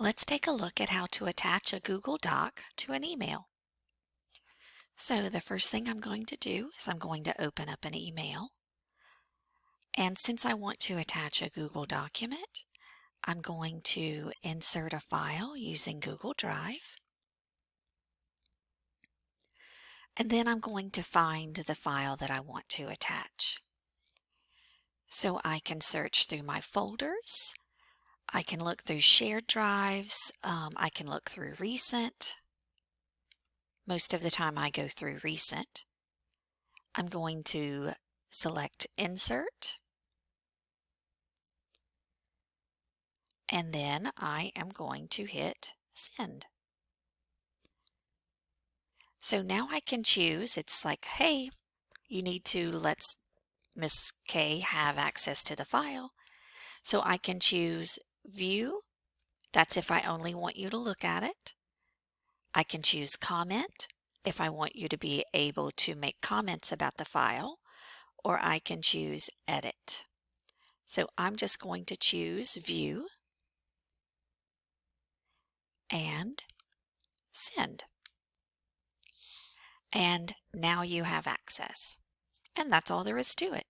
Let's take a look at how to attach a Google Doc to an email. So the first thing I'm going to do is I'm going to open up an email. And since I want to attach a Google document, I'm going to insert a file using Google Drive. And then I'm going to find the file that I want to attach. So I can search through my folders. I can look through shared drives. I can look through recent. Most of the time I go through recent. I'm going to select Insert, and then I am going to hit Send. So now I can choose, it's like, hey, you need to let Miss K have access to the file. So I can choose View, that's if I only want you to look at it. I can choose Comment, if I want you to be able to make comments about the file, or I can choose Edit. So I'm just going to choose View and Send. And now you have access. And that's all there is to it.